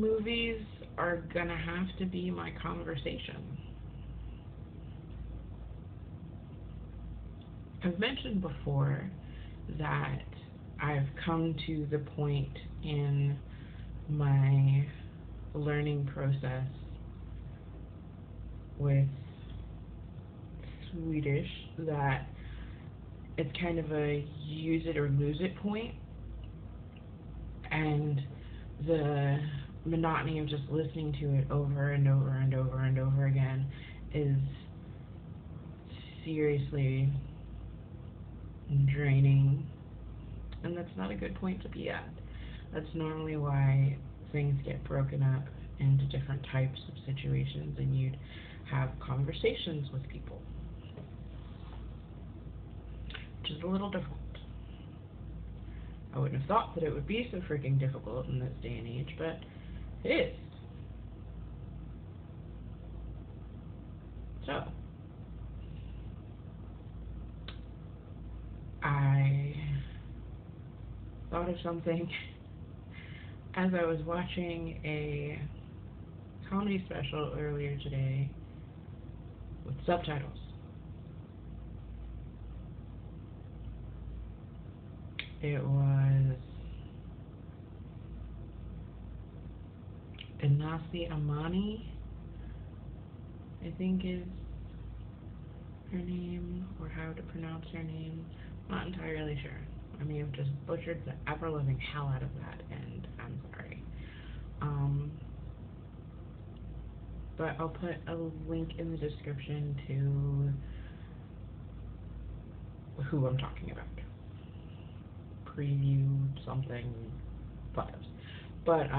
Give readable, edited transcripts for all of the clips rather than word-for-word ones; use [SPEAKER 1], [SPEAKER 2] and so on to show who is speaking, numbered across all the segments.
[SPEAKER 1] movies are gonna have to be my conversation. I've mentioned before that I've come to the point in my learning process with Swedish that it's kind of a use it or lose it point, and the monotony of just listening to it over and over and over and over again is seriously draining, and that's not a good point to be at. That's normally why things get broken up into different types of situations, and you'd have conversations with people, which is a little difficult. I wouldn't have thought that it would be so freaking difficult in this day and age, but it is. So, I thought of something as I was watching a comedy special earlier today with subtitles. It was Enissa Amani, I think is her name, or how to pronounce her name. Not entirely sure. I may have just butchered the ever-living hell out of that, and I'm sorry. But I'll put a link in the description to who I'm talking about. Preview something vibes. But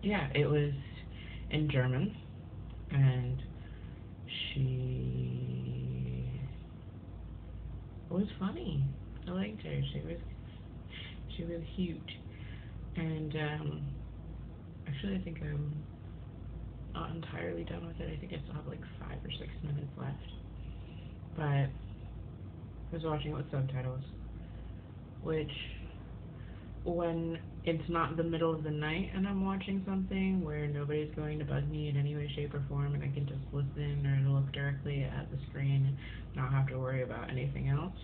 [SPEAKER 1] yeah, it was in German, and she was funny. I liked her. She was huge, and actually I think I'm not entirely done with it. I think I still have like 5 or 6 minutes left, but I was watching it with subtitles, which when it's not the middle of the night and I'm watching something where nobody's going to bug me in any way, shape, or form, and I can just listen or look directly at the screen and not have to worry about anything else.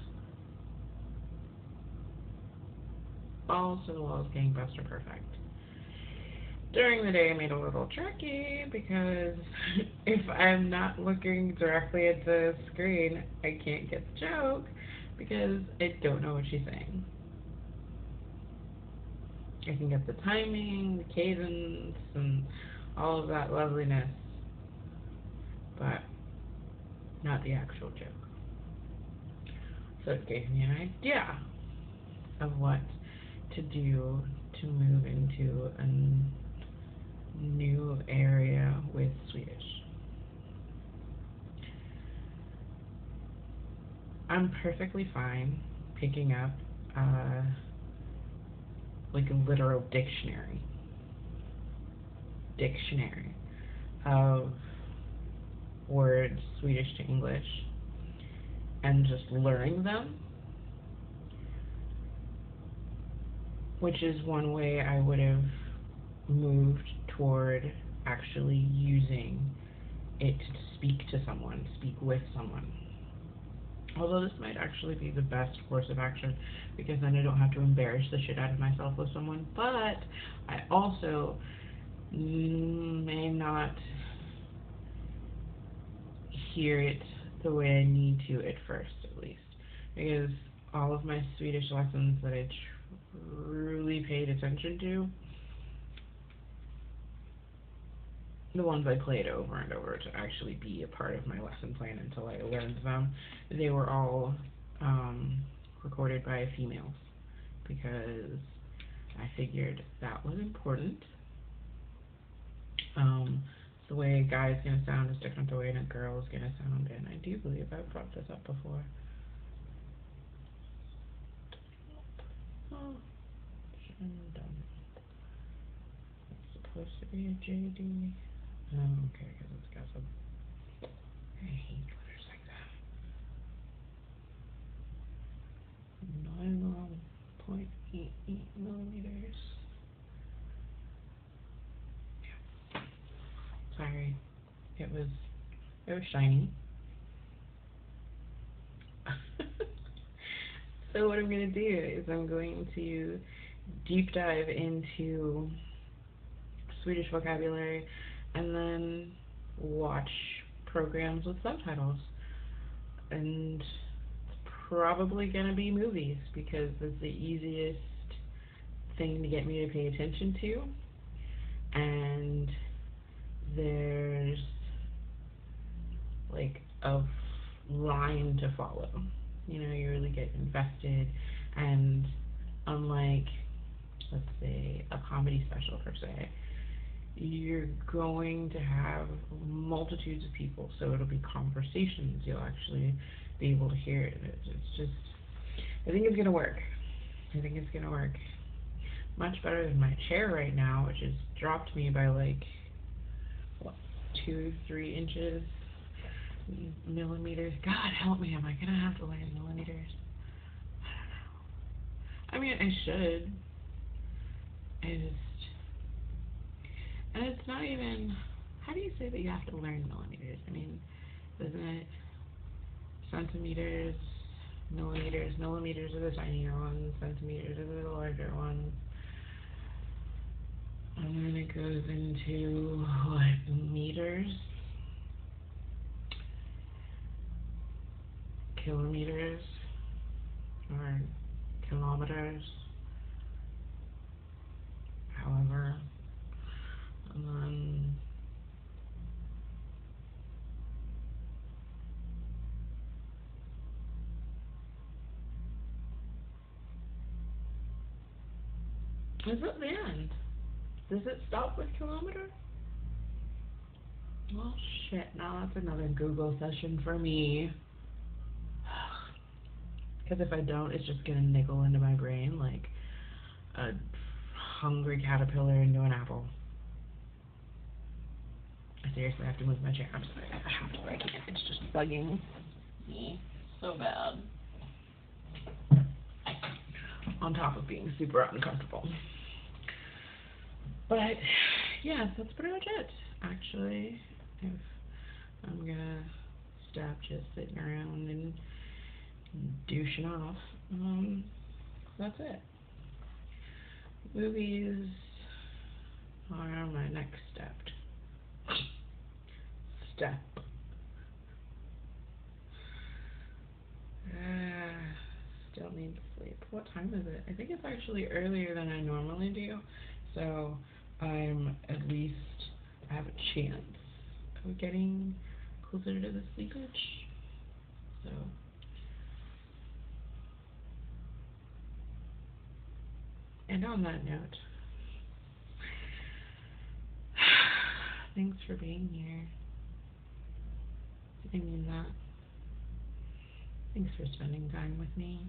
[SPEAKER 1] Balls to the walls, gangbuster perfect. During the day, I made a little tricky because if I'm not looking directly at the screen, I can't get the joke because I don't know what she's saying. I can get the timing, the cadence, and all of that loveliness, but not the actual joke. So it gave me an idea of what to do to move into a new area with Swedish. I'm perfectly fine picking up like a literal dictionary of words Swedish to English and just learning them, which is one way I would have moved toward actually using it to speak to someone, speak with someone. Although this might actually be the best course of action because then I don't have to embarrass the shit out of myself with someone, but I also may not hear it the way I need to at first, at least. Because all of my Swedish lessons that I truly paid attention to, the ones I played over and over to actually be a part of my lesson plan until I learned them, they were all recorded by females because I figured that was important. The way a guy's going to sound is different the way a girl is going to sound, and I do believe I've brought this up before. Oh, it's supposed to be a JD. Oh, okay, because it's got some. I hate letters like that. 9.88 millimeters. It was shiny. So what I'm gonna do is I'm going to deep dive into Swedish vocabulary and then watch programs with subtitles. And it's probably gonna be movies because it's the easiest thing to get me to pay attention to. And there's like a line to follow. You know, you really get invested, and unlike, let's say, a comedy special per se, you're going to have multitudes of people, so it'll be conversations. You'll actually be able to hear it. It's just, I think it's gonna work. I think it's gonna work much better than my chair right now, which has dropped me by like what, 2, 3 inches, millimeters. God help me, am I gonna have to learn millimeters? I don't know. I mean, I should. I just, and it's not even. How do you say that you have to learn millimeters? I mean, isn't it centimeters, millimeters? Millimeters are the tinier ones. Centimeters are the larger ones. And then it goes into what, meters, kilometers, or kilometers, however. And then is it the end? Does it stop with kilometer? Well, shit, now that's another Google session for me. Because if I don't, it's just gonna nickel into my brain like a hungry caterpillar into an apple. I seriously have to move my chair. I'm sorry, I have to break it. It's just bugging me so bad. On top of being super uncomfortable. But yeah, that's pretty much it. Actually, if I'm gonna stop just sitting around and douching off, that's it. Movies are my next step. Step. Still need sleep. What time is it? I think it's actually earlier than I normally do, so I'm at least, I have a chance of getting closer to the sleep edge. So, and on that note, thanks for being here. I mean that. Thanks for spending time with me.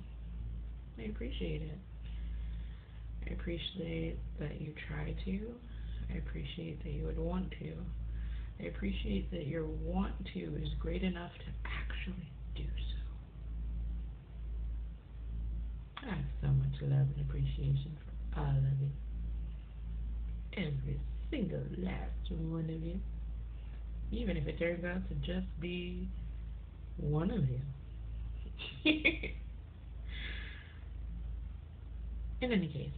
[SPEAKER 1] I appreciate it. I appreciate that you try to. I appreciate that you would want to. I appreciate that your want to is great enough to actually do so. I have so much love and appreciation for all of you. Every single last one of you. Even if it turns out to just be one of you. In any case,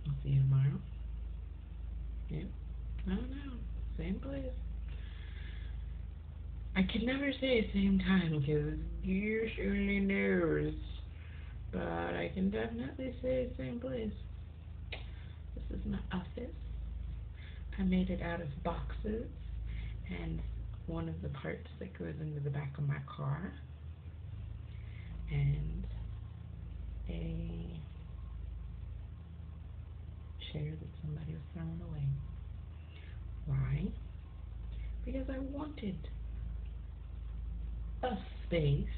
[SPEAKER 1] I'll see you tomorrow. Yep. I don't know. Same place. I can never say same time because gosh only knows. But I can definitely say same place. This is my office. I made it out of boxes and one of the parts that goes into the back of my car and a chair that somebody was throwing away. Why? Because I wanted a space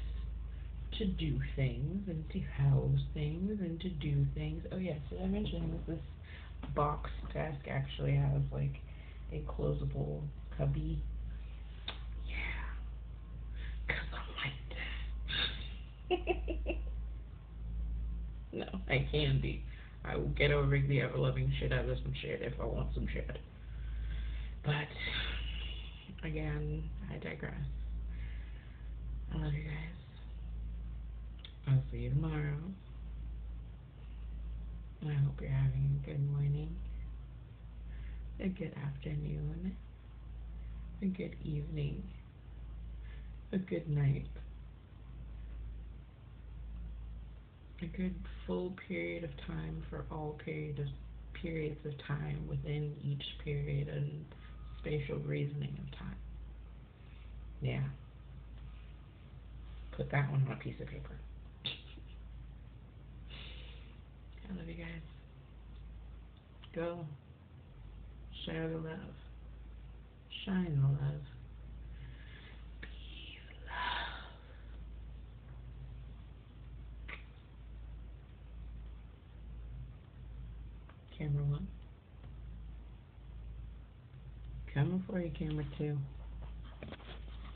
[SPEAKER 1] to do things and to house things and to do things. Oh yes, did I mention that this box desk actually has like a closable cubby? Yeah, 'cause I'm like that. No, I can be. I will get over the ever-loving shit out of some shit if I want some shit. But again, I digress. I love you guys. I'll see you tomorrow. And I hope you're having a good morning, a good afternoon, a good evening, a good night, a good full period of time for all periods of time within each period and spatial reasoning of time. Yeah, put that one on a piece of paper. I love you guys. Go share the love, shine the love, be the love. Camera one, coming for you, camera two.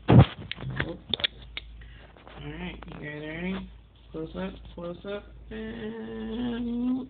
[SPEAKER 1] Nope. Alright, you guys ready? Close up, and